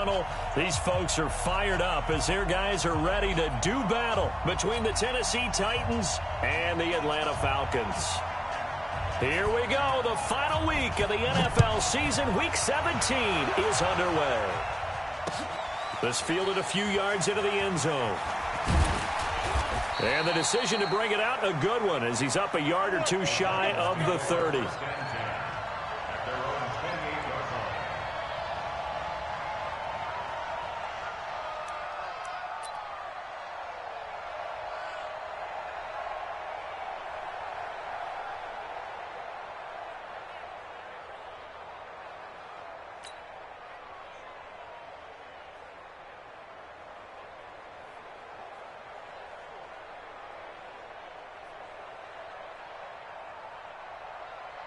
tunnel. These folks are fired up as their guys are ready to do battle between the Tennessee Titans and the Atlanta Falcons. Here we go. The final week of the NFL season. Week 17 is underway. This fielded a few yards into the end zone. And the decision to bring it out, a good one, as he's up a yard or two shy of the 30.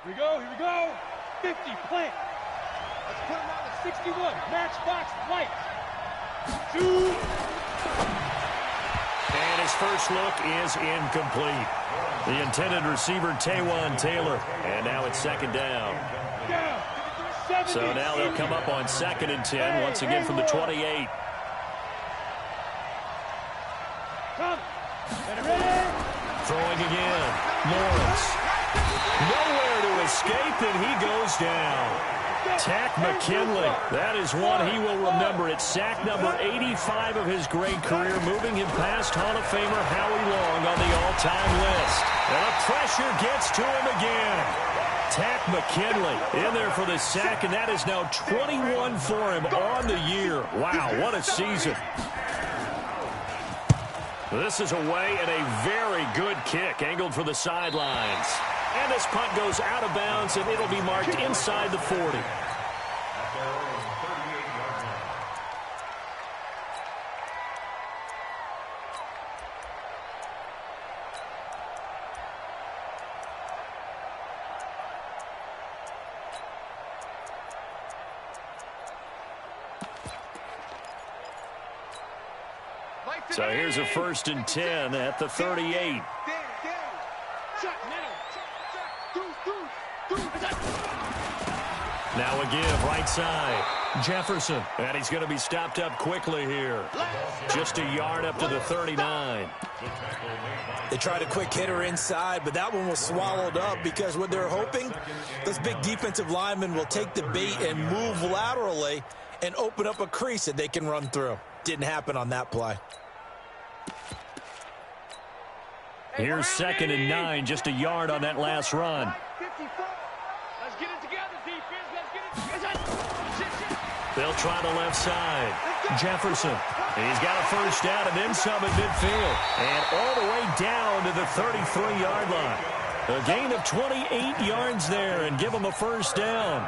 Here we go. 50, plant. Let's put him on the 61. Matchbox light. Two. And his first look is incomplete. The intended receiver, Taywan Taylor. And now it's second down. So now they'll come up on 2nd and 10, once again from the 28. Throwing again. Lawrence. Nowhere to escape, and he goes down. Tack McKinley. That is one he will remember. It's sack number 85 of his great career, moving him past Hall of Famer Howie Long on the all-time list. And the pressure gets to him again. Tack McKinley in there for the sack, and that is now 21 for him on the year. Wow, what a season. This is away and a very good kick, angled for the sidelines. And this punt goes out of bounds, and it'll be marked inside the 40. So here's a 1st and 10 at the 38. Now a give, right side. Jefferson. And he's going to be stopped up quickly here. Just a yard up to the 39. They tried a quick hitter inside, but that one was swallowed up because what they're hoping, those big defensive linemen will take the bait and move laterally and open up a crease that they can run through. Didn't happen on that play. Here's 2nd and 9, just a yard on that last run. Let's get it together, defense. Let's get it together. They'll try the left side. Jefferson. He's got a first down and then some at midfield. And all the way down to the 33-yard line. A gain of 28 yards there and give him a first down.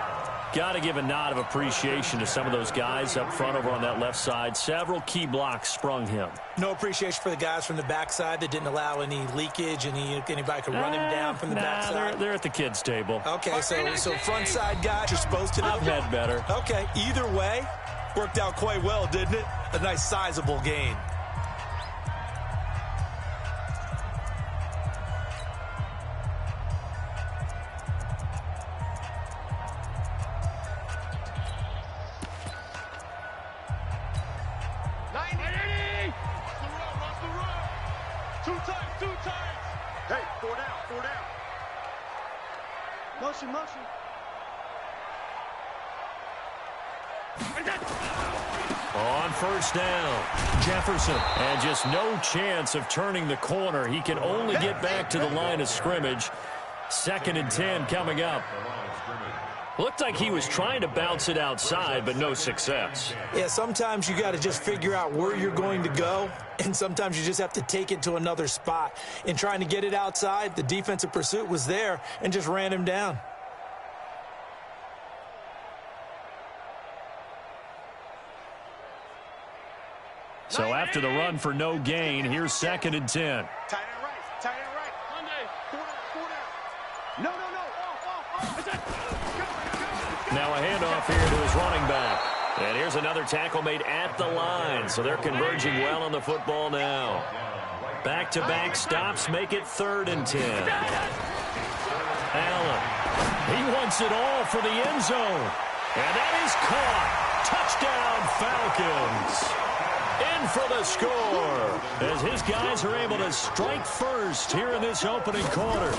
Got to give a nod of appreciation to some of those guys up front over on that left side. Several key blocks sprung him. No appreciation for the guys from the backside that didn't allow any leakage, and anybody could run him down from the backside. They're at the kids' table. Okay, so front side guys, you're supposed to know. I've had better. Okay, either way, worked out quite well, didn't it? A nice sizable gain. Motion. On first down, Jefferson. And just no chance of turning the corner. He can only get back to the line of scrimmage. 2nd and 10 coming up. Looked like he was trying to bounce it outside, but no success. Yeah, sometimes you got to just figure out where you're going to go, and sometimes you just have to take it to another spot. In trying to get it outside, the defensive pursuit was there and just ran him down. So after the run for no gain, here's 2nd and 10. Tight end right. Monday. Four down. No. Now a handoff here to his running back. And here's another tackle made at the line. So they're converging well on the football now. Back-to-back stops make it 3rd and 10. Allen. He wants it all for the end zone. And that is caught. Touchdown, Falcons. in for the score, as his guys are able to strike first here in this opening quarter.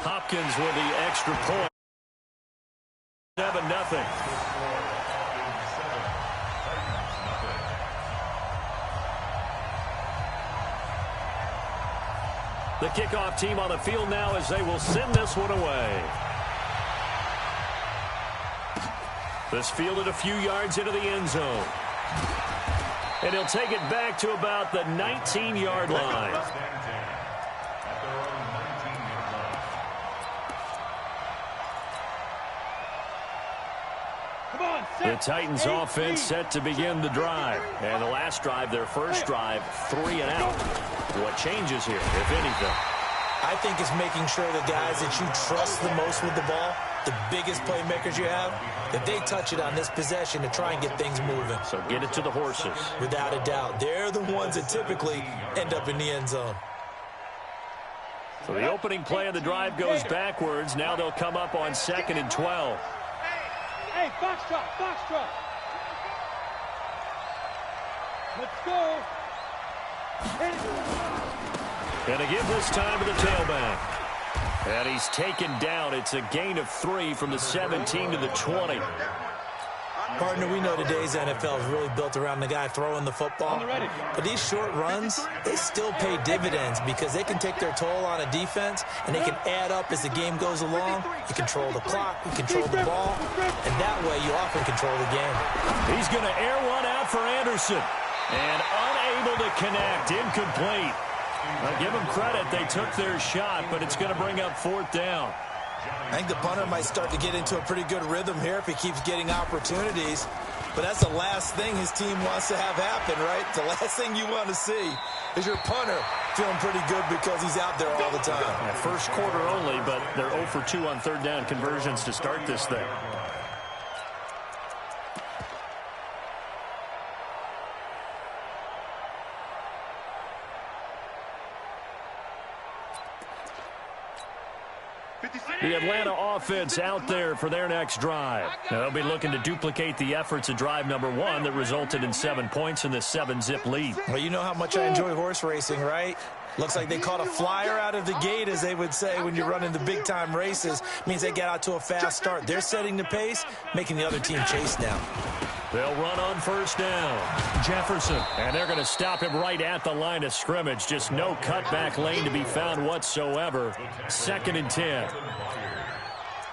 Hopkins with the extra point. 7-0. The kickoff team on the field now as they will send this one away. This fielded a few yards into the end zone. And he'll take it back to about the 19-yard line. The Titans offense set to begin the drive. And the last drive, their first drive, 3 and out. What changes here, if anything? I think it's making sure the guys that you trust the most with the ball, the biggest playmakers you have, that they touch it on this possession to try and get things moving. So get it to the horses. Without a doubt. They're the ones that typically end up in the end zone. So the opening play of the drive goes backwards. Now they'll come up on 2nd and 12. Hey, foxtrot, foxtrot. Let's go. And a give this time to the tailback. And he's taken down. It's a gain of 3 from the 17 to the 20. Partner, we know today's NFL is really built around the guy throwing the football. But these short runs, they still pay dividends because they can take their toll on a defense, and they can add up as the game goes along. You control the clock, you control the ball, and that way you often control the game. He's going to air one out for Anderson. And unable to connect, incomplete. I'll give them credit. They took their shot, but it's going to bring up 4th down. I think the punter might start to get into a pretty good rhythm here if he keeps getting opportunities. But that's the last thing his team wants to have happen, right? The last thing you want to see is your punter feeling pretty good because he's out there all the time. Yeah, first quarter only, but they're 0 for 2 on 3rd down conversions to start this thing. The Atlanta offense out there for their next drive. Now they'll be looking to duplicate the efforts of drive number 1 that resulted in 7 points in this 7-zip lead. Well, you know how much I enjoy horse racing, right? Looks like they caught a flyer out of the gate, as they would say when you're running the big-time races. Means they get out to a fast start. They're setting the pace, making the other team chase now. They'll run on 1st down. Jefferson. And they're going to stop him right at the line of scrimmage. Just no cutback lane to be found whatsoever. 2nd and 10.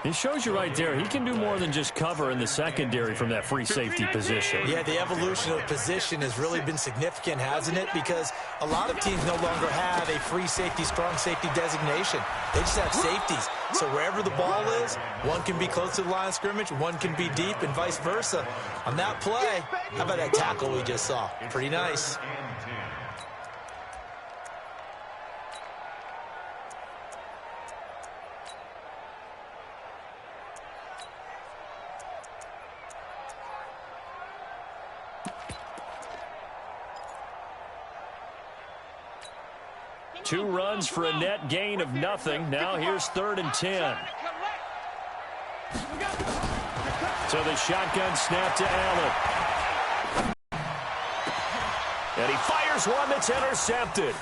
It shows you right there, he can do more than just cover in the secondary from that free safety position. Yeah, the evolution of position has really been significant, hasn't it? Because a lot of teams no longer have a free safety, strong safety designation. They just have safeties. So wherever the ball is, one can be close to the line of scrimmage, one can be deep, and vice versa. On that play, how about that tackle we just saw? Pretty nice. Two runs for a net gain of nothing. Now here's 3rd and 10. So the shotgun snap to Allen. And he fires one that's intercepted.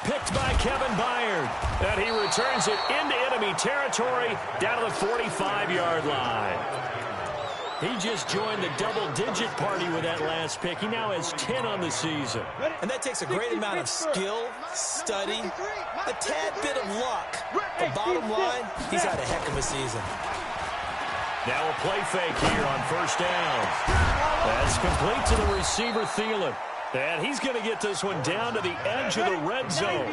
Picked by Kevin Byard. And he returns it into enemy territory down to the 45-yard line. He just joined the double-digit party with that last pick. He now has 10 on the season. And that takes a great amount of skill, study, a tad bit of luck. But bottom line, he's had a heck of a season. Now a play fake here on 1st down. That's complete to the receiver, Thielen. And he's going to get this one down to the edge of the red zone.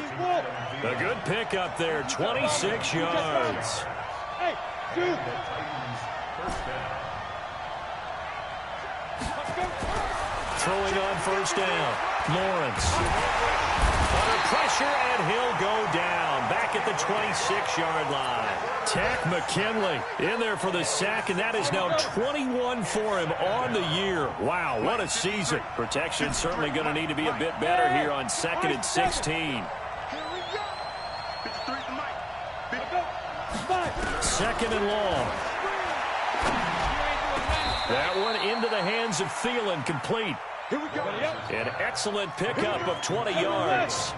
A good pick up there, 26 yards. Hey, dude. Throwing on 1st down. Lawrence. Under pressure, and he'll go down. Back at the 26-yard line. Takk McKinley in there for the sack, and that is now 21 for him on the year. Wow, what a season. Protection certainly going to need to be a bit better here on 2nd and 16. 2nd and long. That one into the hands of Thielen, complete. Here we go. An excellent pickup of 20 yards.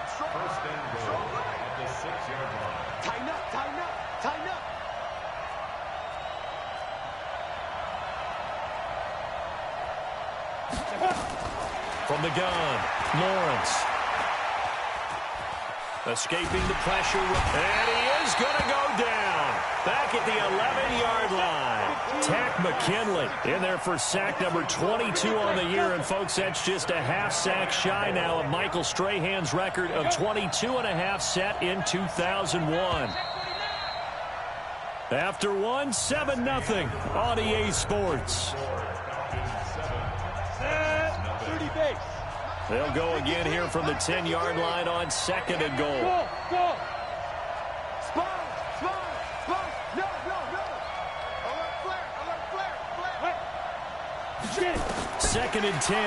First and goal at the 6-yard line. Tighten up, tighten up, tighten up. From the gun, Lawrence. Escaping the pressure, and he is going to go down. Back at the 11-yard line. Tack McKinley in there for sack number 22 on the year. And, folks, that's just a half sack shy now of Michael Strahan's record of 22.5 set in 2001. After one, 7-0 on EA Sports. 30 base. They'll go again here from the 10-yard line on 2nd and goal. Go, go. Spine, spine, spine. No, no, no. Alert flare, flare. Shit. 2nd and 10.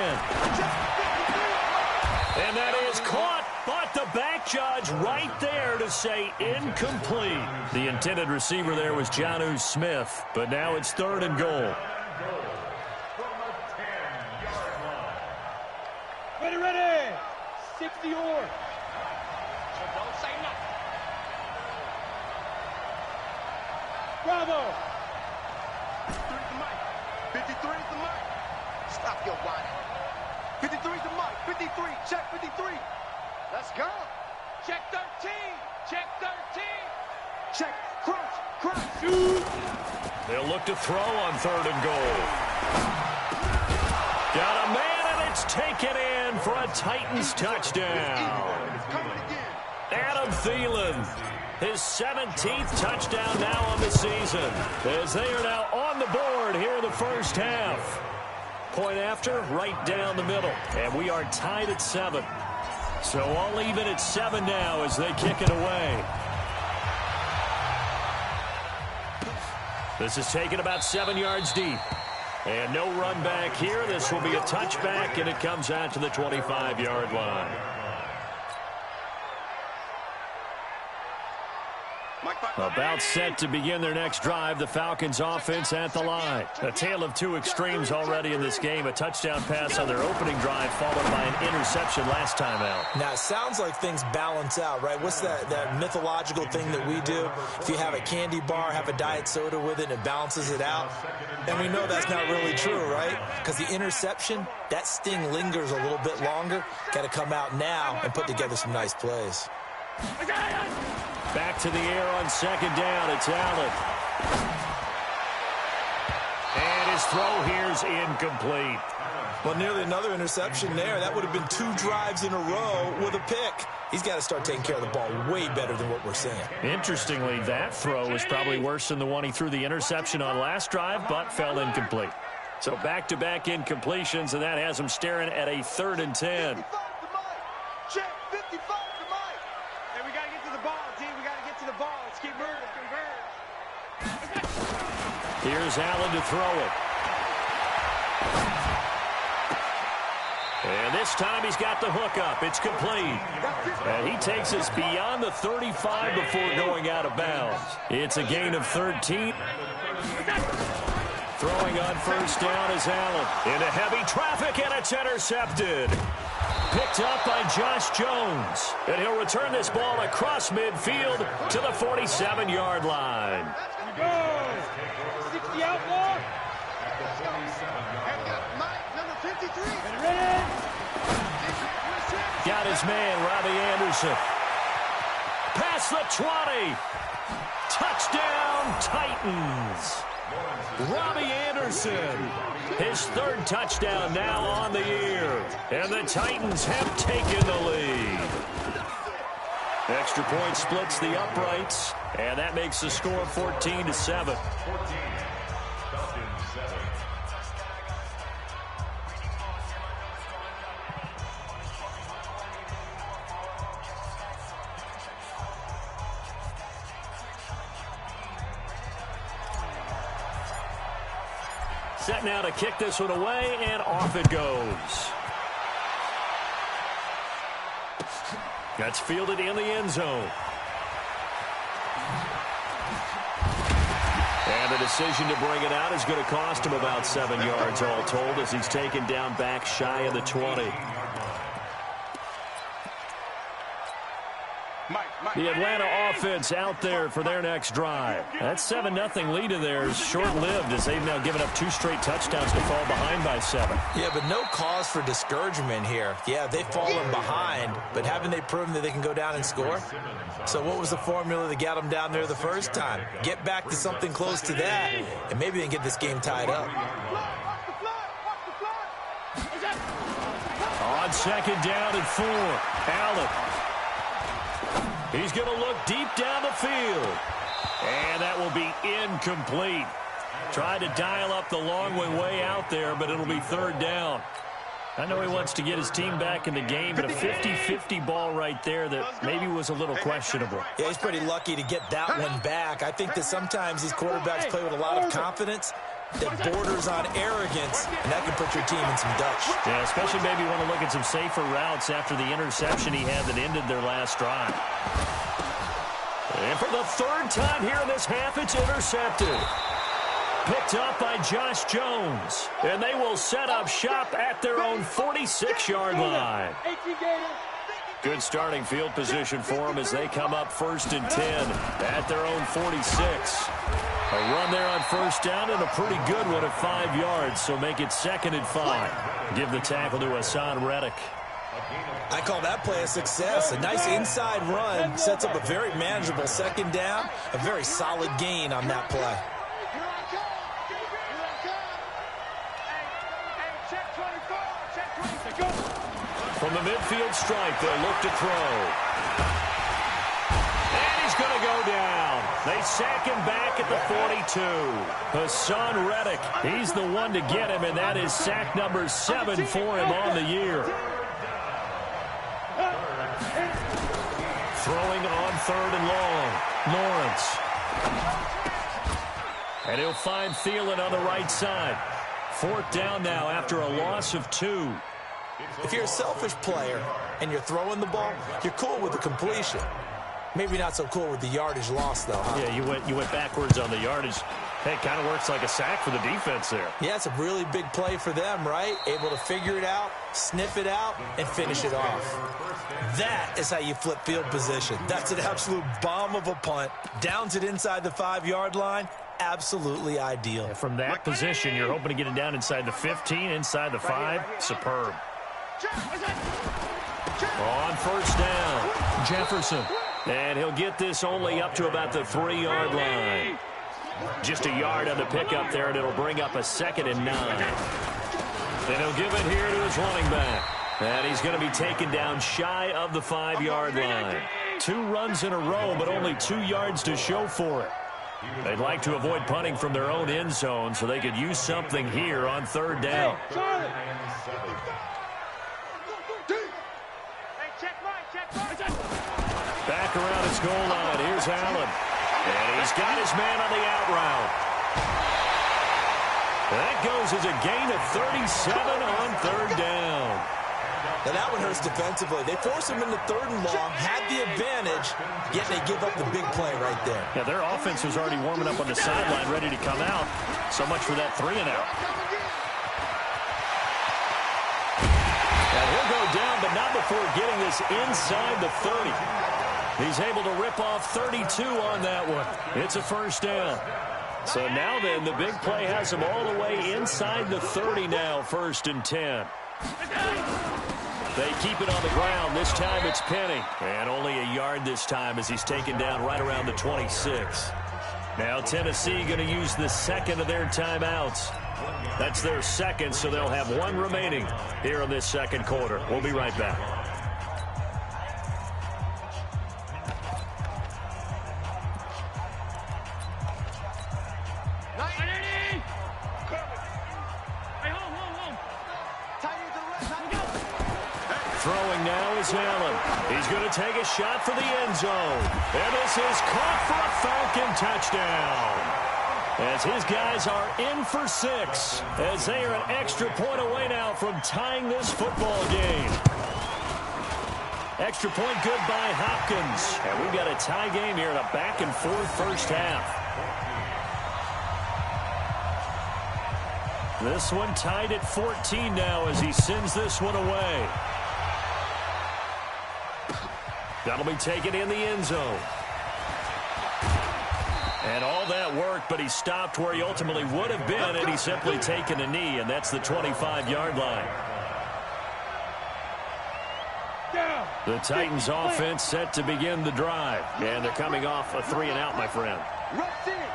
And that is caught, but the back judge right there to say incomplete. The intended receiver there was Jonnu Smith, but now it's 3rd and goal. Ready, ready. 60 or. Don't say nothing. Bravo. 53 is the mic. 53 is the mic. Stop your whining. 53 is the mic. 53. Check 53. Let's go. Check 13. Check 13. Check. Crunch. Crunch. Shoot. They'll look to throw on 3rd and goal. Got a man, and it's taken in for a Titans touchdown. Adam Thielen, his 17th touchdown now on the season, as they are now on the board here in the first half. Point after, right down the middle, and we are tied at 7. So all even at 7 now as they kick it away. This is taken about 7 yards deep. And no run back here. This will be a touchback, and it comes out to the 25-yard line. About set to begin their next drive, the Falcons offense at the line. A tale of two extremes already in this game. A touchdown pass on their opening drive followed by an interception last time out. Now, it sounds like things balance out, right? What's that mythological thing that we do? If you have a candy bar, have a diet soda with it, and it balances it out. And we know that's not really true, right? Because the interception, that sting lingers a little bit longer. Got to come out now and put together some nice plays. Back to the air on 2nd down. It's Allen. And his throw here's incomplete. Well, nearly another interception there. That would have been 2 drives in a row with a pick. He's got to start taking care of the ball way better than what we're seeing. Interestingly, that throw was probably worse than the one he threw the interception on last drive, but fell incomplete. So back-to-back incompletions, and that has him staring at a 3rd and 10. Check 55 to Mike. Hey, we got to get to the ball, team. We got to get to the ball. Let's keep moving. Here's Allen to throw it. And this time he's got the hook up. It's complete. And he takes us beyond the 35 before going out of bounds. It's a gain of 13. Throwing on 1st down is Allen. Into heavy traffic, and it's intercepted. Picked up by Josh Jones. And he'll return this ball across midfield to the 47-yard line. Go. 60 outlaw. Number 53. Ready? Got his man, Robbie Anderson. Past the 20. Touchdown, Titans. Robbie Anderson, his 3rd touchdown now on the year. And the Titans have taken the lead. Extra point splits the uprights, and that makes the score 14-7. Set now to kick this one away, and off it goes. That's fielded in the end zone. And And the decision to bring it out is going to cost him about 7 yards all told as he's taken down back shy of the 20. The Atlanta offense out there for their next drive. That 7-0 lead of theirs short-lived as they've now given up 2 straight touchdowns to fall behind by 7. Yeah, but no cause for discouragement here. Yeah, they've fallen behind, but haven't they proven that they can go down and score? So what was the formula that got them down there the first time? Get back to something close to that, and maybe they can get this game tied up. On second down and 4, Allen. He's going to look deep down the field. And that will be incomplete. Tried to dial up the long way out there, but it'll be third down. I know he wants to get his team back in the game, but a 50-50 ball right there that maybe was a little questionable. Yeah, he's pretty lucky to get that one back. I think that sometimes these quarterbacks play with a lot of confidence that borders on arrogance, and that can put your team in some Dutch. Yeah, especially maybe want to look at some safer routes after the interception he had that ended their last drive. And for the third time here in this half, it's intercepted. Picked up by Josh Jones. And they will set up shop at their own 46-yard line. Good starting field position for them as they come up 1st and 10 at their own 46. A run there on first down and a pretty good one at 5 yards, so make it 2nd and 5. Give the tackle to Hassan Reddick. I call that play a success. A nice inside run sets up a very manageable 2nd down. A very solid gain on that play. From the midfield stripe, they'll look to throw. And he's going to go down. They sack him back at the 42. Hassan Reddick, he's the one to get him, and that is sack number 7 for him on the year. Throwing on 3rd and long. Lawrence. And he'll find Thielen on the right side. 4th down now after a loss of 2. If you're a selfish player and you're throwing the ball, you're cool with the completion. Maybe not so cool with the yardage loss, though, huh? Yeah, you went backwards on the yardage. Hey, it kind of works like a sack for the defense there. Yeah, it's a really big play for them, right? Able to figure it out, sniff it out, and finish it off. That is how you flip field position. That's an absolute bomb of a punt. Downs it inside the 5-yard line. Absolutely ideal. And from that position, you're hoping to get it down inside the 15, inside the 5. Superb. On first down, Jefferson. And he'll get this only up to about the 3-yard line. Just a yard on the pickup there, and it'll bring up a 2nd and 9. And he'll give it here to his running back. And he's going to be taken down shy of the 5-yard line. 2 runs in a row, but only 2 yards to show for it. They'd like to avoid punting from their own end zone so they could use something here on 3rd down. Back around his goal line. Here's Allen. And he's got his man on the out route. That goes as a gain of 37 on 3rd down. Now that one hurts defensively. They force him into 3rd and long, had the advantage, yet they give up the big play right there. Yeah, their offense was already warming up on the sideline, ready to come out. So much for that 3 and out. And he'll go down, but not before getting this inside the 30. He's able to rip off 32 on that one. It's a 1st down. So now then, the big play has him all the way inside the 30 now, 1st and 10. They keep it on the ground. This time it's Penny. And only a yard this time as he's taken down right around the 26. Now Tennessee going to use the 2nd of their timeouts. That's their 2nd, so they'll have 1 remaining here in this 2nd quarter. We'll be right back. Throwing now is Allen. He's going to take a shot for the end zone. And this is caught for a Falcon touchdown. As his guys are in for 6. As they are an extra point away now from tying this football game. Extra point good by Hopkins. And we've got a tie game here in a back-and-forth first half. This one tied at 14 now as he sends this one away. That'll be taken in the end zone. And all that worked, but he stopped where he ultimately would have been, and he's simply taken a knee, and that's the 25-yard line. The Titans offense set to begin the drive. And they're coming off a 3-and-out, my friend. I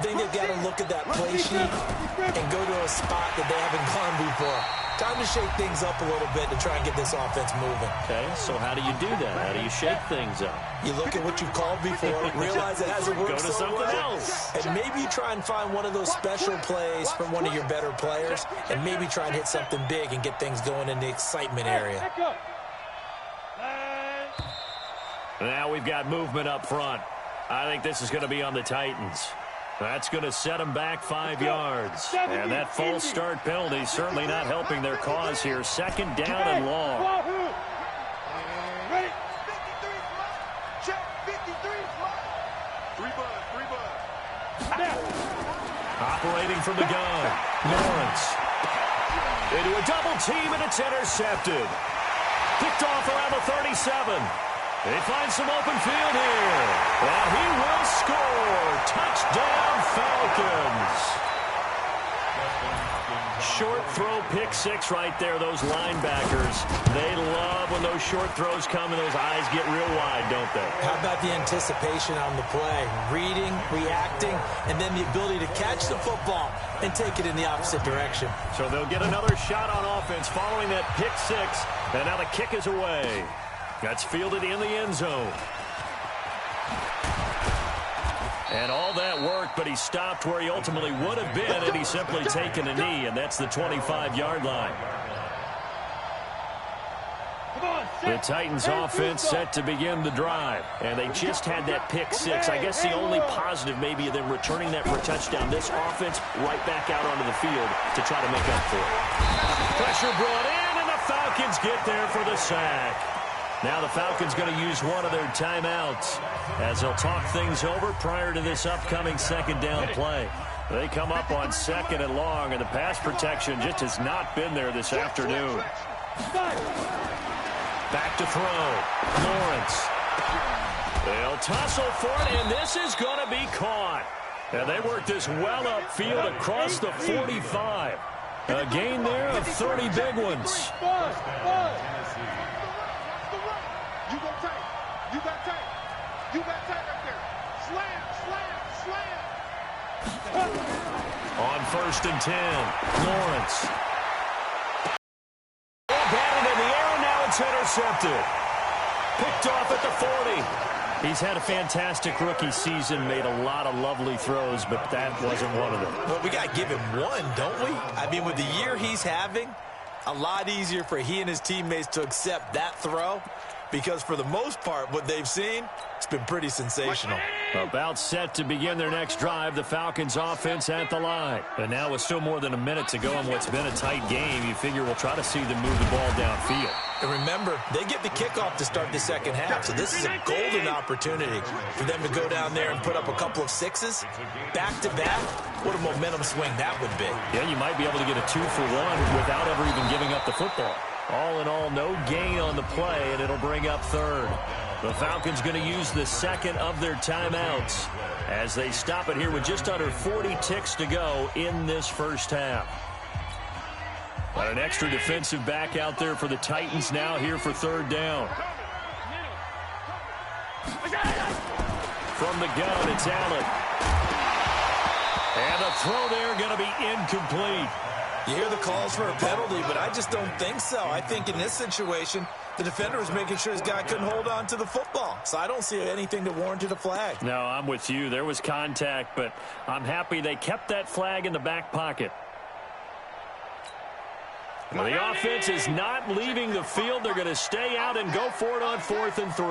think they've got to look at that play sheet and go to a spot that they haven't gone before. Time to shake things up a little bit to try and get this offense moving. Okay, so how do you do that? How do you shake things up? You look at what you've called before, realize it hasn't worked Go to so something well, else. and maybe you try and find one of those special plays from one of your better players, and maybe try and hit something big and get things going in the excitement area. Now we've got movement up front. I think this is going to be on the Titans. That's going to set them back 5 yards. And that false start penalty certainly not helping their cause here. 2nd down and long. Ready? 53 check. 53 Three bud. Operating from the gun. Lawrence. Into a double team, and it's intercepted. Picked off around the 37. They find some open field here. And he will score. Touchdown, Falcons. Short throw, pick six right there. Those linebackers, they love when those short throws come and those eyes get real wide, don't they? How about the anticipation on the play? Reading, reacting, and then the ability to catch the football and take it in the opposite direction. So they'll get another shot on offense following that pick six. And now the kick is away. That's fielded in the end zone. And all that worked, but he stopped where he ultimately would have been, and he's simply taken a knee, and that's the 25-yard line. The Titans offense set to begin the drive, and they just had that pick six. I guess the only positive maybe of them returning that for a touchdown. This offense right back out onto the field to try to make up for it. Pressure brought in, and the Falcons get there for the sack. Now the Falcons going to use one of their timeouts as they'll talk things over prior to this upcoming 2nd down play. They come up on 2nd and long, and the pass protection just has not been there this afternoon. Back to throw. Lawrence. They'll tussle for it, and this is going to be caught. And they work this well upfield across the 45. A gain there of 30 big ones. You got tight. You got tight. You got tight right there. Slam, slam, slam. On 1st and 10, Lawrence. Batted in the air, and now it's intercepted. Picked off at the 40. He's had a fantastic rookie season, made a lot of lovely throws, but that wasn't one of them. Well, we got to give him one, don't we? I mean, with the year he's having, a lot easier for he and his teammates to accept that throw. Because for the most part, what they've seen, it's been pretty sensational. About set to begin their next drive, the Falcons offense at the line. And now with still more than a minute to go in what's been a tight game, you figure we'll try to see them move the ball downfield. And remember, they get the kickoff to start the 2nd half, so this is a golden opportunity for them to go down there and put up a couple of sixes. Back-to-back, what a momentum swing that would be. Yeah, you might be able to get a 2-for-1 without ever even giving up the football. All in all, no gain on the play, and it'll bring up 3rd. The Falcons going to use the 2nd of their timeouts as they stop it here with just under 40 ticks to go in this first half. Got an extra defensive back out there for the Titans now here for 3rd down. From the gun, it's Allen. And the throw there going to be incomplete. You hear the calls for a penalty, but I just don't think so. I think in this situation, the defender was making sure his guy couldn't hold on to the football. So I don't see anything that warranted a flag. No, I'm with you. There was contact, but I'm happy they kept that flag in the back pocket. Well, the offense is not leaving the field. They're going to stay out and go for it on 4th and 3.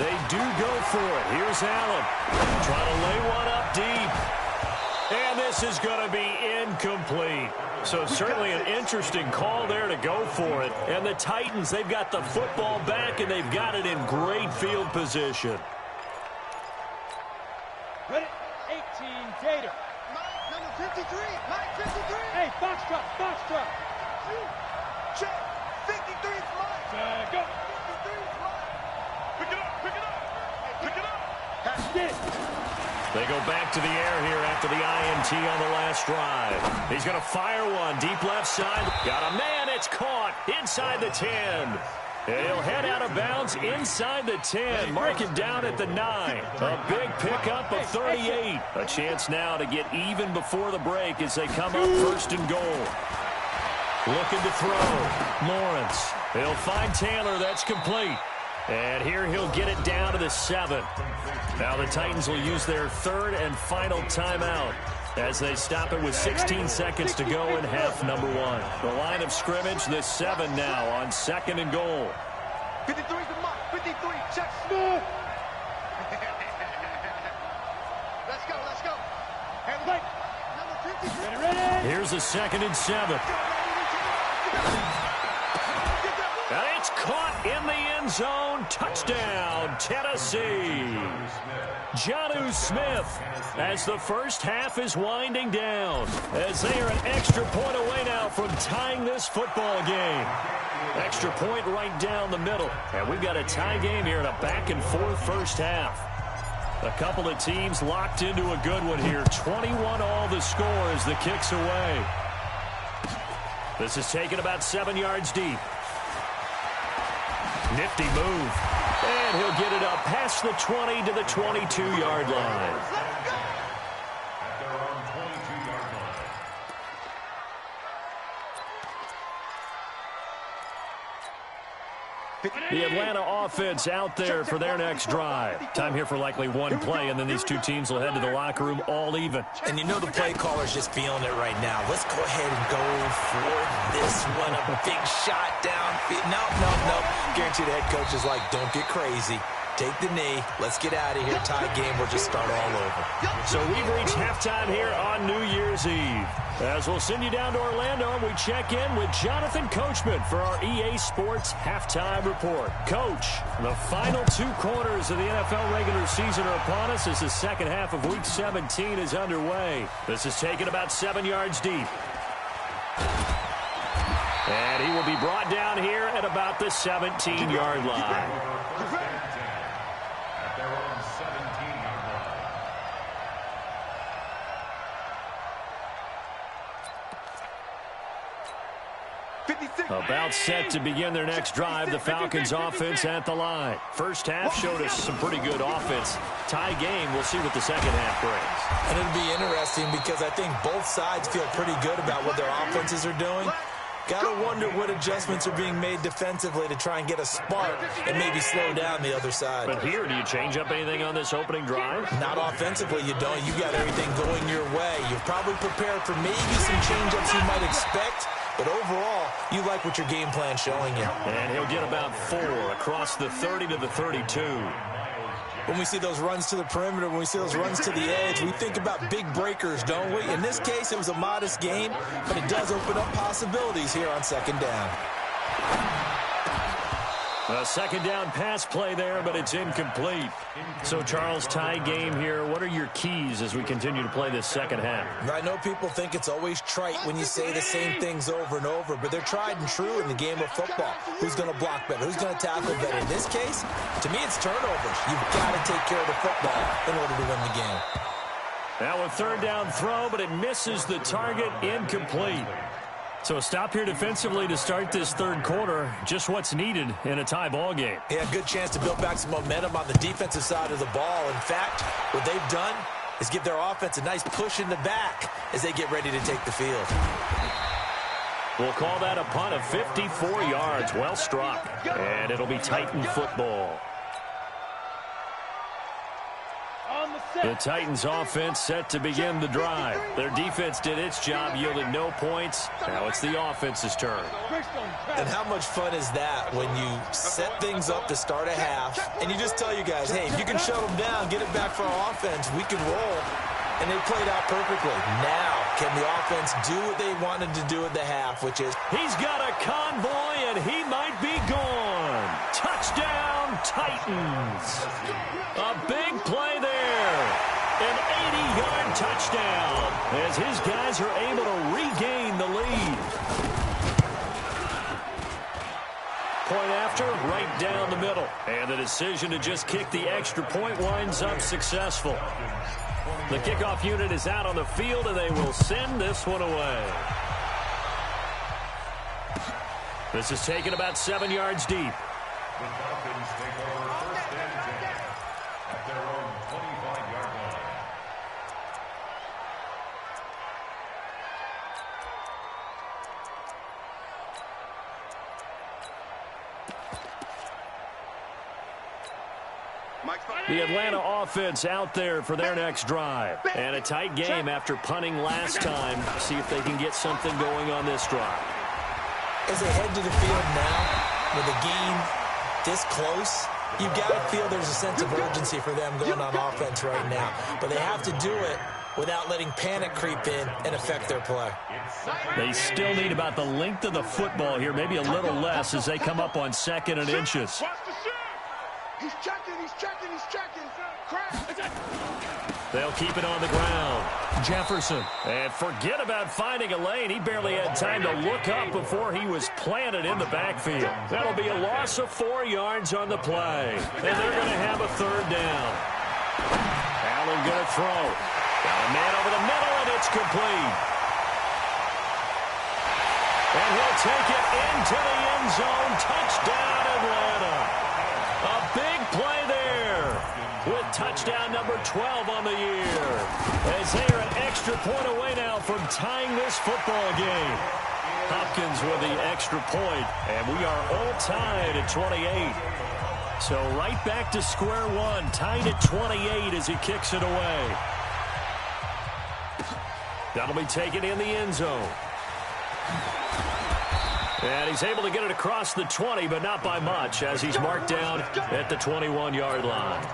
They do go for it. Here's Allen. Trying to lay one up deep. And this is going to be incomplete. So certainly an interesting call there to go for it. And the Titans, they've got the football back, and they've got it in great field position. Ready? 18, Gator. 53. Mike, 53. Hey, box drop, box drop. Check. 53 is mine. Go. 53 is mine. Pick it up, pick it up. Hey, pick it up. That's it. They go back to the air here after the INT on the last drive. He's going to fire one deep left side. Got a man. It's caught inside the 10. He'll head out of bounds inside the 10. Mark him down at the 9. A big pickup of 38. A chance now to get even before the break as they come up first and goal. Looking to throw. Lawrence. He'll find Taylor. That's complete. And here he'll get it down to the 7. Now the Titans will use their third and final timeout as they stop it with 16 seconds to go in half number 1. The line of scrimmage, the 7 now on second and goal. 53 is the mark. 53. Check. Smooth. Let's go. Let's go. Hands right. Number 53. Ready. Here's a 2nd and 7. And it's caught in the end zone. Touchdown, Tennessee. Jonnu Smith as the first half is winding down, as they are an extra point away now from tying this football game. Extra point right down the middle. And we've got a tie game here in a back-and-forth first half. A couple of teams locked into a good one here. 21 all the score as the kick's away. This is taken about 7 yards deep. Nifty move. And he'll get it up past the 20 to the 22-yard line. At their own 22-yard line. The Atlanta offense out there for their next drive. Time here for likely one play, and then these two teams will head to the locker room all even. And you know the play caller's just feeling it right now. Let's go ahead and go for this one. A big shot downfield. No. Guaranteed the head coach is like, don't get crazy. Take the knee. Let's get out of here. Tie game. We'll just start all over. So we've reached halftime here on New Year's Eve. As we'll send you down to Orlando, and we check in with Jonathan Coachman for our EA Sports Halftime Report. Coach, the final 2 quarters of the NFL regular season are upon us as the second half of Week 17 is underway. This is taken about 7 yards deep. And he will be brought down here at about the 17-yard line. At their own 17-yard line. About set to begin their next drive, the Falcons offense at the line. First half showed us some pretty good offense. Tie game, we'll see what the second half brings. And it'll be interesting because I think both sides feel pretty good about what their offenses are doing. Got to wonder what adjustments are being made defensively to try and get a spark and maybe slow down the other side. But here, do you change up anything on this opening drive? Not offensively, you don't. You got everything going your way. You're probably prepared for maybe some change-ups you might expect. But overall, you like what your game plan's showing you. And he'll get about 4 across the 30 to the 32. When we see those runs to the perimeter, when we see those runs to the edge, we think about big breakers, don't we? In this case, it was a modest game, but it does open up possibilities here on second down. A second down pass play there, but it's incomplete. So, Charles, tie game here. What are your keys as we continue to play this second half? I know people think it's always trite when you say the same things over and over, but they're tried and true in the game of football. Who's going to block better? Who's going to tackle better? In this case, to me, it's turnovers. You've got to take care of the football in order to win the game. Now a third down throw, but it misses the target, incomplete. So a stop here defensively to start this third quarter. Just what's needed in a tie ball game. Yeah, good chance to build back some momentum on the defensive side of the ball. In fact, what they've done is give their offense a nice push in the back as they get ready to take the field. We'll call that a punt of 54 yards. Well struck. And it'll be Titan football. The Titans offense set to begin the drive. Their defense did its job, yielded no points. Now it's the offense's turn. And how much fun is that when you set things up to start a half and you just tell you guys, hey, if you can shut them down, get it back for our offense, we can roll. And they played out perfectly. Now, can the offense do what they wanted to do at the half, which is... He's got a convoy, and he might be gone. Touchdown, Titans. A big play there. An 80-yard touchdown as his guys are able to regain the lead. Point after, right down the middle. And the decision to just kick the extra point winds up successful. The kickoff unit is out on the field, and they will send this one away. This is taken about 7 yards deep. The Falcons take over first and 10 at their own 25-yard line. The Atlanta offense out there for their next drive. And a tight game after punting last time. See if they can get something going on this drive. As they head to the field now, with the game this close, you've got to feel there's a sense of urgency for them going on offense right now. But they have to do it without letting panic creep in and affect their play. They still need about the length of the football here, maybe a little less as they come up on 2nd and inches. He's checking. They'll keep it on the ground. Jefferson. And forget about finding a lane. He barely had time to look up before he was planted in the backfield. That'll be a loss of 4 yards on the play. And they're going to have a 3rd down. Allen going to throw. Got a man over the middle, and it's complete. And he'll take it into the end zone. Touchdown, Atlanta. A big play there with touchdown number 12 on the year. As they are an extra point away now from tying this football game. Hopkins with the extra point, and we are all tied at 28. So right back to square one, tied at 28 as he kicks it away. That'll be taken in the end zone. And he's able to get it across the 20, but not by much, as he's marked down at the 21-yard line.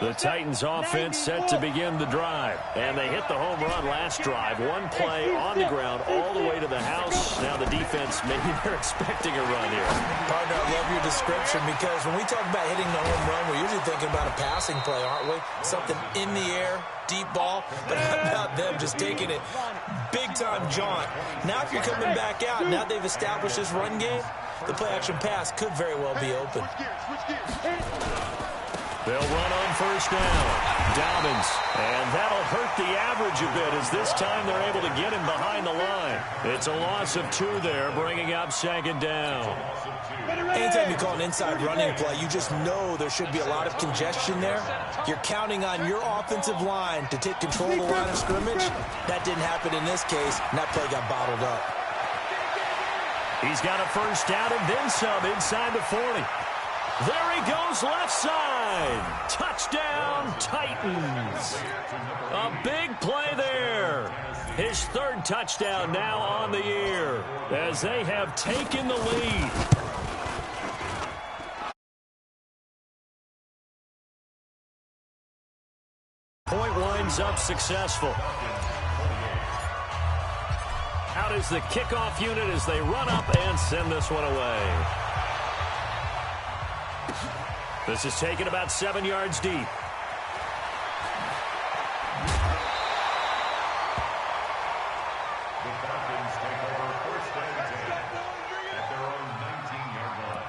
The Titans offense set to begin the drive. And they hit the home run last drive. One play on the ground all the way to the house. Now the defense, maybe they're expecting a run here. Partner, I love your description because when we talk about hitting the home run, we're usually thinking about a passing play, aren't we? Something in the air, deep ball. But how about them just taking it big-time jaunt? Now if you're coming back out, now they've established this run game, the play-action pass could very well be open. They'll run on 1st down. Dobbins. And that'll hurt the average a bit as this time they're able to get him behind the line. It's a loss of 2 there, bringing up 2nd down. Anytime you call an inside running play, you just know there should be a lot of congestion there. You're counting on your offensive line to take control of the line of scrimmage. That didn't happen in this case, and that play got bottled up. He's got a 1st down and then some inside the 40. There he goes, left side. Touchdown, Titans. A big play there. His 3rd touchdown now on the year as they have taken the lead. Point winds up successful. Out is the kickoff unit as they run up and send this one away. This is taken about 7 yards deep. The Falcons take over first and 10 at their own 19-yard line.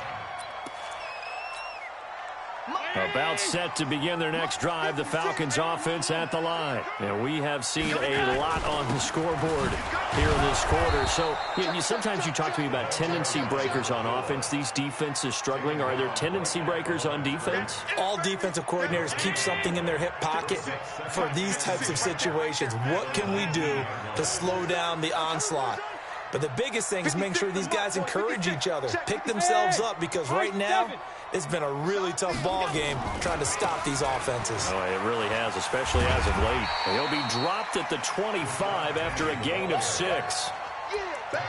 About set to begin their next drive, the Falcons offense at the line. And we have seen a lot on the scoreboard here in this quarter. So sometimes you talk to me about tendency breakers on offense. These defenses struggling. Are there tendency breakers on defense? All defensive coordinators keep something in their hip pocket for these types of situations. What can we do to slow down the onslaught? But the biggest thing is making sure these guys encourage each other, pick themselves up, because right now it's been a really tough ball game trying to stop these offenses. Oh, it really has, especially as of late. He'll be dropped at the 25 after a gain of 6.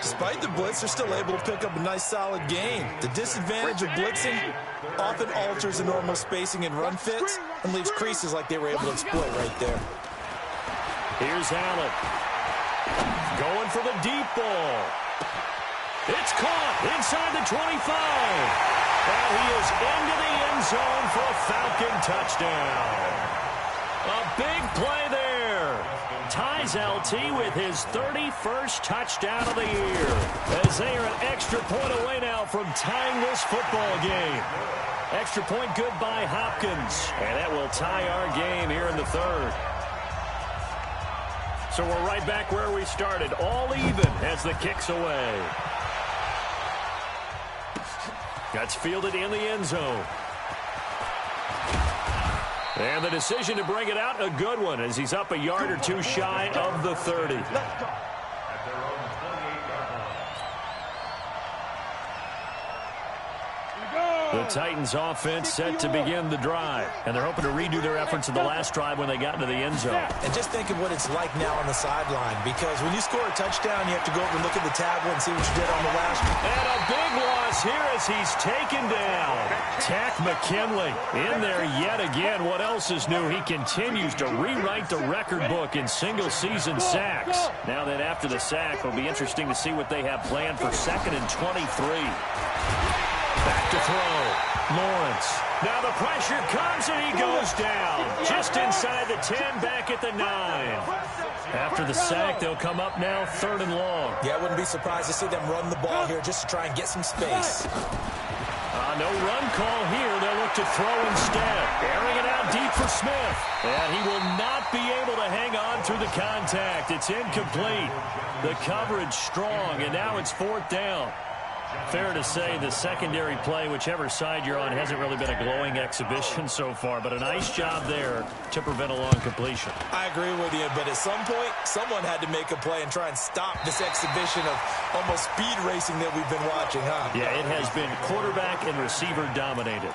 Despite the blitz, they're still able to pick up a nice, solid gain. The disadvantage of blitzing often alters the normal spacing and run fits and leaves creases like they were able to exploit right there. Here's Allen. Going for the deep ball. It's caught inside the 25. And he is into the end zone for a Falcon touchdown. A big play there. Ties LT with his 31st touchdown of the year, as they are an extra point away now from tying this football game. Extra point good by Hopkins, and that will tie our game here in the third. So we're right back where we started, all even as the kick's away. That's fielded in the end zone. And the decision to bring it out, a good one, as he's up a yard or two shy of the 30. The Titans offense set to begin the drive, and they're hoping to redo their efforts in the last drive when they got into the end zone. And just think of what it's like now on the sideline, because when you score a touchdown, you have to go over and look at the tablet and see what you did on the last one. And a big loss here as he's taken down. Takk McKinley in there yet again. What else is new? He continues to rewrite the record book in single-season sacks. Now that after the sack, it'll be interesting to see what they have planned for 2nd and 23. Back to throw. Lawrence. Now the pressure comes and he goes down. Just inside the 10, back at the 9. After the sack, they'll come up now 3rd and long. Yeah, I wouldn't be surprised to see them run the ball here just to try and get some space. No run call here. They'll look to throw instead. Airing it out deep for Smith. And he will not be able to hang on through the contact. It's incomplete. The coverage strong, and now it's 4th down. Fair to say the secondary play, whichever side you're on, hasn't really been a glowing exhibition so far, but a nice job there to prevent a long completion. I agree with you, but at some point, someone had to make a play and try and stop this exhibition of almost speed racing that we've been watching, huh? Yeah, it has been quarterback and receiver dominated.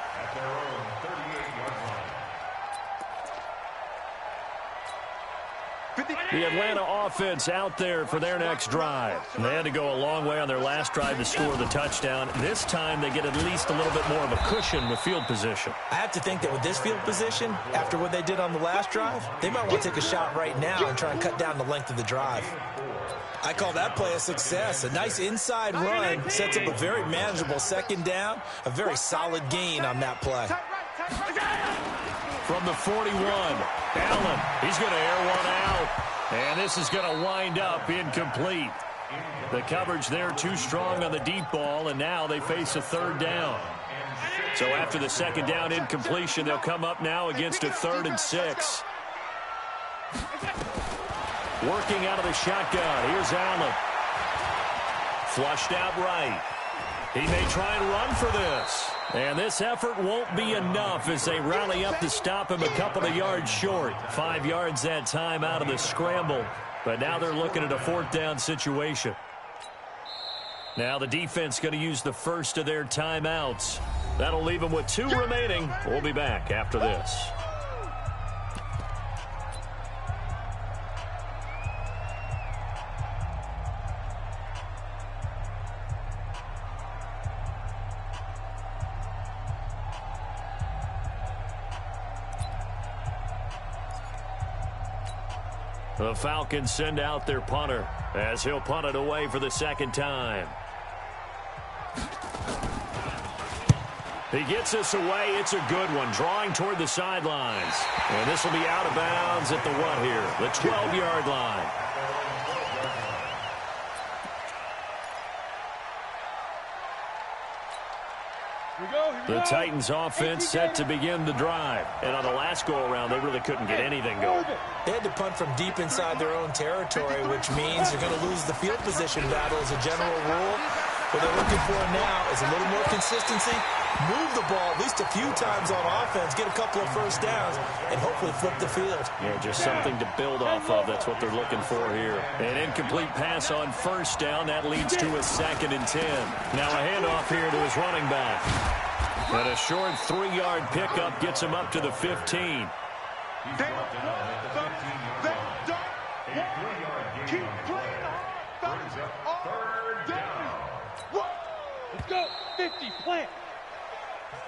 The Atlanta offense out there for their next drive. They had to go a long way on their last drive to score the touchdown. This time they get at least a little bit more of a cushion with field position. I have to think that with this field position, after what they did on the last drive, they might want to take a shot right now and try and cut down the length of the drive. I call that play a success. A nice inside run sets up a very manageable 2nd down, a very solid gain on that play. From the 41, Allen, he's going to air one out. And this is going to wind up incomplete. The coverage there too strong on the deep ball, and now they face a 3rd down. So after the 2nd down incompletion, they'll come up now against a 3rd and 6. Working out of the shotgun. Here's Allen. Flushed out right. He may try and run for this. And this effort won't be enough as they rally up to stop him a couple of yards short. 5 yards that time out of the scramble. But now they're looking at a 4th down situation. Now the defense going to use the first of their timeouts. That'll leave them with 2 remaining. We'll be back after this. The Falcons send out their punter as he'll punt it away for the 2nd time. He gets us away. It's a good one, drawing toward the sidelines. And this will be out of bounds at the what here? The 12-yard line. The Titans offense set to begin the drive. And on the last go-around, they really couldn't get anything going. They had to punt from deep inside their own territory, which means they're going to lose the field position battle as a general rule. What they're looking for now is a little more consistency, move the ball at least a few times on offense, get a couple of 1st downs, and hopefully flip the field. Yeah, just something to build off of. That's what they're looking for here. An incomplete pass on 1st down. That leads to a 2nd and 10. Now a handoff here to his running back. And a short 3-yard pickup gets him up to the 15. Keep playing hard. 3rd down. Let's go. 50, plant.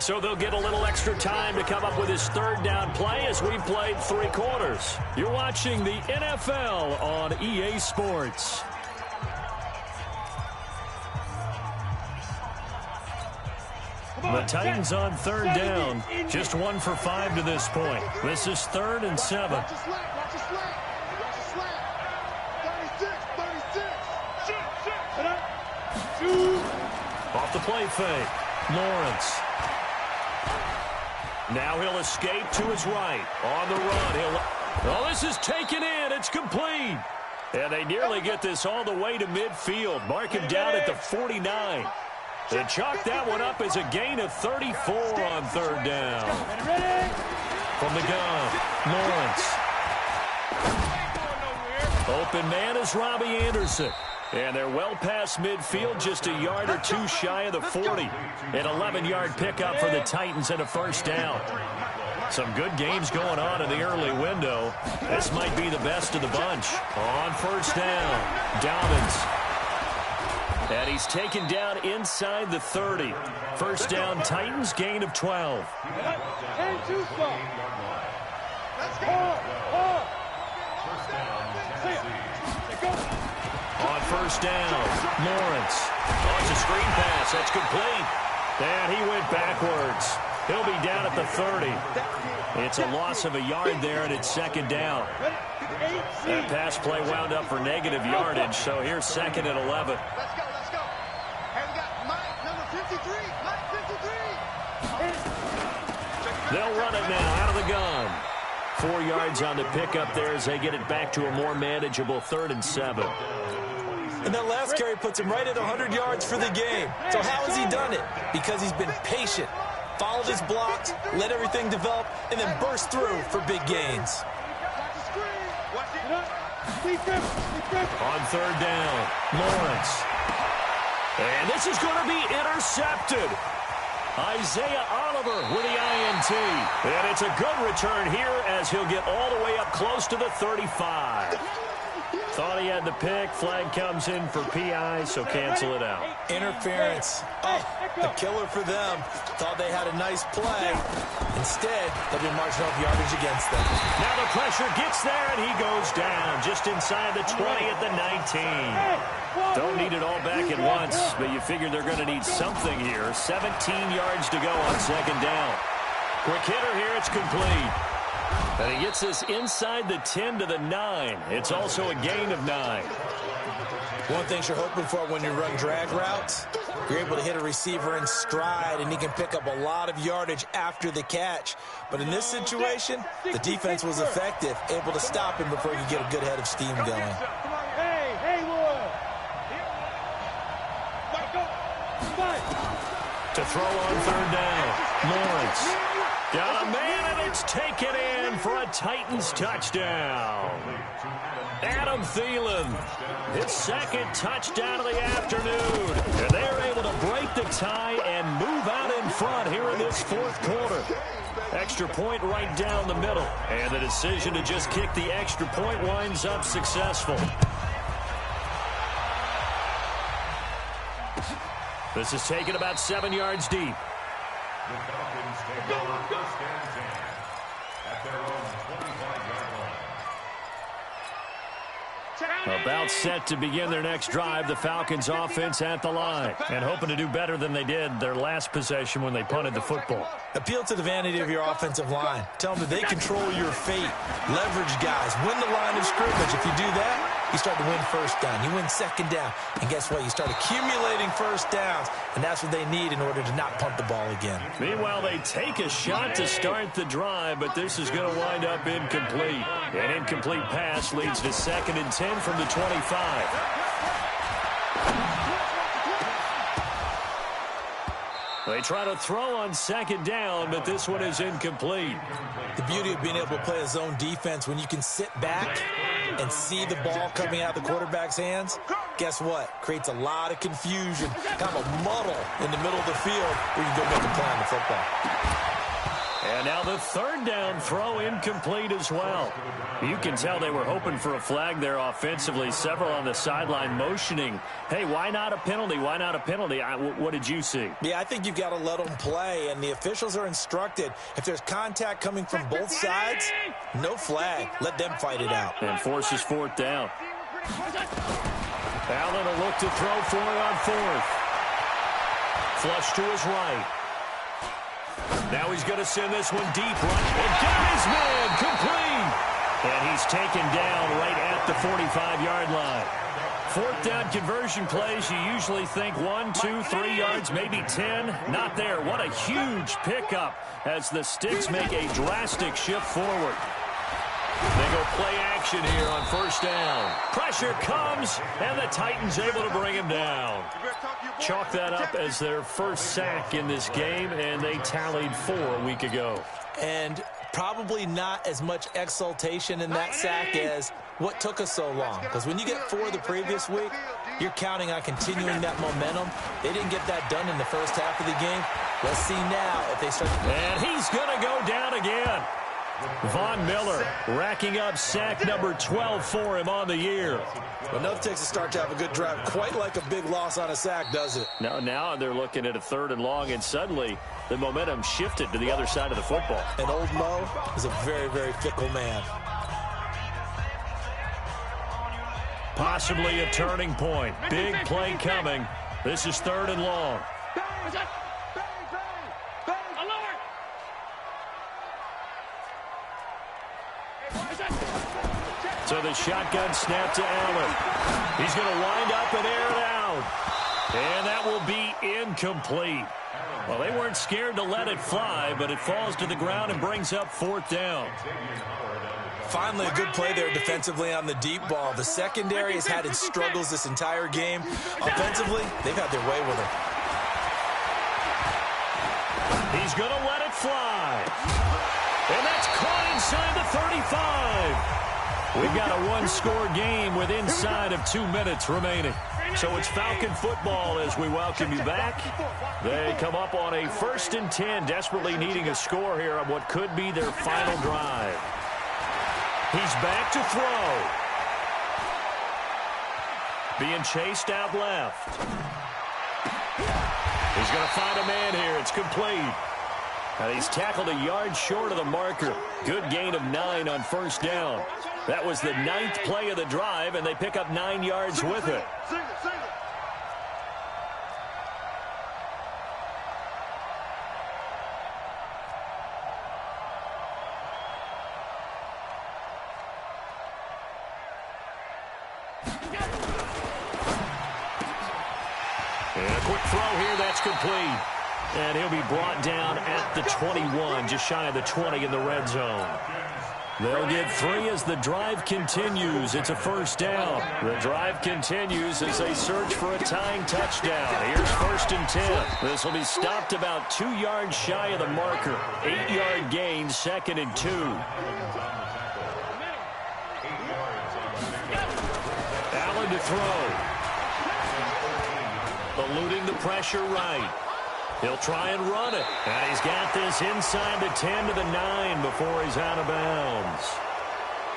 So they'll get a little extra time to come up with his 3rd down play as we've played 3 quarters. You're watching the NFL on EA Sports. The Titans on third down. Just 1 for 5 to this point. This is 3rd and 7. Watch your slant. Watch your slant. Watch your slant. 36. Off the play fake. Lawrence. Now he'll escape to his right. On the run. Oh, this is taken in. It's complete. And they nearly get this all the way to midfield. Mark him down at the 49. They chalk that one up as a gain of 34 on third down. From the gun, Lawrence. Open man is Robbie Anderson. And they're well past midfield, just a yard or two shy of the 40. An 11-yard pickup for the Titans and a first down. Some good games going on in the early window. This might be the best of the bunch. On first down, Dobbins. And he's taken down inside the 30. First down, Titans, gain of 12. On first down, Lawrence. Oh, it's a screen pass. That's complete. And he went backwards. He'll be down at the 30. It's a loss of a yard there, and it's second down. That pass play wound up for negative yardage, so here's 2nd and 11. Let's go. And we got Mike, number 53. Mike 53. They'll run it now out of the gun. 4 yards on the pickup there as they get it back to a more manageable 3rd and 7. And that last carry puts him right at 100 yards for the game. So how has he done it? Because he's been patient, followed his blocks, let everything develop, and then burst through for big gains. On third down, Lawrence. And this is going to be intercepted. Isaiah Oliver with the INT. And it's a good return here as he'll get all the way up close to the 35. Thought he had the pick. Flag comes in for PI, so cancel it out. Interference. Oh, a killer for them. Thought they had a nice play. Instead, they'll be marching off yardage against them. Now the pressure gets there, and he goes down just inside the 20 at the 19. Don't need it all back at once, but you figure they're going to need something here. 17 yards to go on second down. Quick hitter here. It's complete. And he gets this inside the 10 to the 9. It's also a gain of 9. One thing you're hoping for when you run drag routes, you're able to hit a receiver in stride, and he can pick up a lot of yardage after the catch. But in this situation, the defense was effective, able to stop him before he could get a good head of steam going. To throw on third down, Lawrence. Got a man, and it's taken in for a Titans touchdown. Adam Thielen, his 2nd touchdown of the afternoon. And they're able to break the tie and move out in front here in this 4th quarter. Extra point right down the middle. And the decision to just kick the extra point winds up successful. This is taken about 7 yards deep. The Falcons take over first and 10 at their own 25-yard line. About set to begin their next drive, the Falcons offense at the line. And hoping to do better than they did their last possession when they punted the football. Appeal to the vanity of your offensive line. Tell them that they control your fate. Leverage guys. Win the line of scrimmage. If you do that, you start to win first down. You win second down. And guess what? You start accumulating first downs. And that's what they need in order to not punt the ball again. Meanwhile, they take a shot to start the drive, but this is going to wind up incomplete. An incomplete pass leads to 2nd and 10 from the 25. They try to throw on second down, but this one is incomplete. The beauty of being able to play a zone defense when you can sit back and see the ball coming out of the quarterback's hands, guess what? Creates a lot of confusion, kind of a muddle in the middle of the field where you can go make a play on the football. And now the 3rd down throw incomplete as well. You can tell they were hoping for a flag there offensively. Several on the sideline motioning, hey, why not a penalty? Why not a penalty? What did you see? Yeah, I think you've got to let them play, and the officials are instructed. If there's contact coming from both sides, no flag. Let them fight it out. And forces 4th down. Allen will look to throw for it on 4th. Flush to his right. Now he's going to send this one deep right. And got his man complete. And he's taken down right at the 45-yard line. Fourth down conversion plays, you usually think 1, 2, 3 yards, maybe 10. Not there. What a huge pickup as the Sticks make a drastic shift forward. They go play action here on first down. Pressure comes, and the Titans able to bring him down. Chalk that up as their first sack in this game, and they tallied 4 a week ago. And probably not as much exultation in that sack as what took us so long. Because when you get 4 the previous week, you're counting on continuing that momentum. They didn't get that done in the first half of the game. Let's see now if they start. And he's going to go down again. Von Miller racking up sack number 12 for him on the year. Well, enough takes a start to have a good drive. Quite like a big loss on a sack, does it? Now they're looking at a 3rd and long, and suddenly the momentum shifted to the other side of the football. And old Mo is a very, very fickle man. Possibly a turning point. Big play coming. This is 3rd and long. So the shotgun snap to Allen. He's going to wind up and air it out. And that will be incomplete. Well, they weren't scared to let it fly, but it falls to the ground and brings up 4th down. Finally, a good play there defensively on the deep ball. The secondary has had its struggles this entire game. Offensively, they've had their way with it. He's going to let it fly. And that's caught inside the 35. We've got a 1-score game with inside of 2 minutes remaining. So it's Falcon football as we welcome you back. They come up on a 1st and 10, desperately needing a score here on what could be their final drive. He's back to throw. Being chased out left. He's going to find a man here. It's complete. He's tackled a yard short of the marker. Good gain of 9 on first down. That was the 9th play of the drive, and they pick up 9 yards with it. And a quick throw here, that's complete. And he'll be brought down at the 21, just shy of the 20 in the red zone. They'll get 3 as the drive continues. It's a first down. The drive continues as they search for a tying touchdown. Here's 1st and 10. This will be stopped about 2 yards shy of the marker. 8-yard gain, 2nd and 2. Allen to throw. Eluding the pressure right. He'll try and run it. And he's got this inside the 10 to the 9 before he's out of bounds.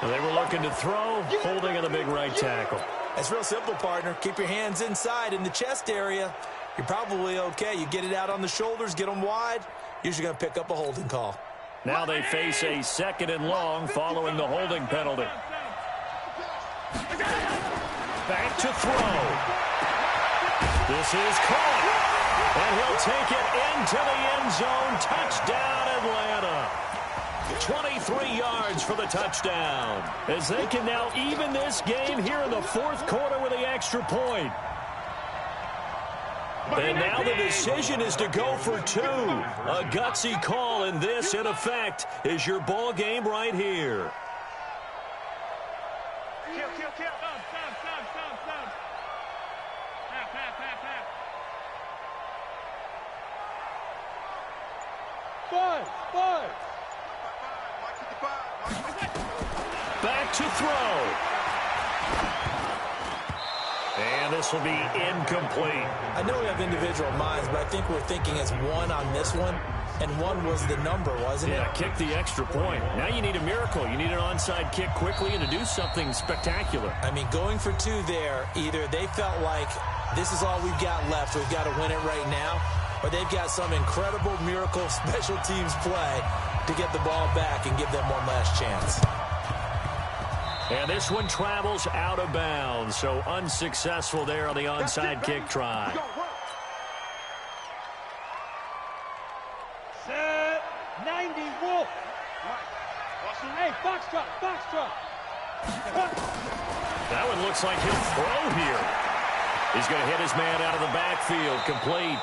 They were looking to throw, holding on the big right tackle. It's real simple, partner. Keep your hands inside in the chest area. You're probably okay. You get it out on the shoulders, get them wide. Usually going to pick up a holding call. Now they face a 2nd and long following the holding penalty. Back to throw. This is caught. And he'll take it into the end zone. Touchdown, Atlanta. 23 yards for the touchdown. As they can now even this game here in the 4th quarter with the extra point. And now the decision is to go for 2. A gutsy call, and this, in effect, is your ball game right here. Back to throw. And this will be incomplete. I know we have individual minds, but I think we're thinking as 1 on this one, and 1 was the number, wasn't it? Yeah, kick the extra point. Now you need a miracle. You need an onside kick quickly and to do something spectacular. I mean, going for 2 there, either they felt like this is all we've got left, we've got to win it right now, or they've got some incredible miracle special teams play to get the ball back and give them one last chance. And this one travels out of bounds, so unsuccessful there on the onside kick try. Set. 90 Wolf. Hey, Foxtrot, Foxtrot. That one looks like he'll throw here. He's going to hit his man out of the backfield, complete.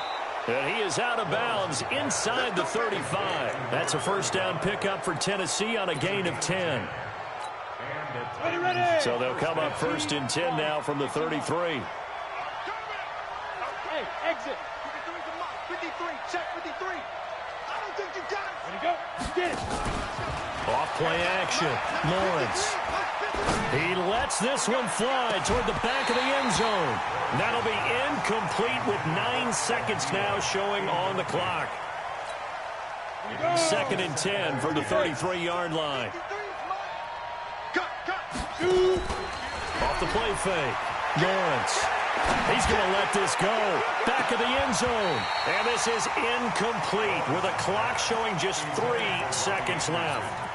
And he is out of bounds inside the 35. That's a first down pickup for Tennessee on a gain of 10. Ready, ready. So they'll come up first and 10 now from the 33. Hey, exit. 53, check 53. I don't think you got it. Ready, go. Get it. Off play action. Lawrence. He lets this one fly toward the back of the end zone. That'll be incomplete with 9 seconds now showing on the clock. Second and 10 from the 33-yard line. Off the play fake. Lawrence. He's going to let this go. Back of the end zone. And this is incomplete with a clock showing just 3 seconds left.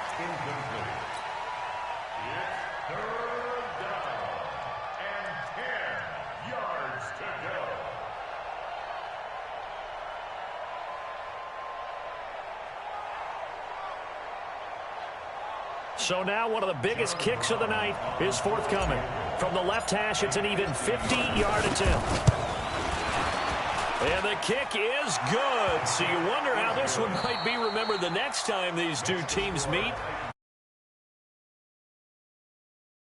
So now one of the biggest kicks of the night is forthcoming. From the left hash, it's an even 50-yard attempt. And the kick is good. So you wonder how this one might be remembered the next time these two teams meet.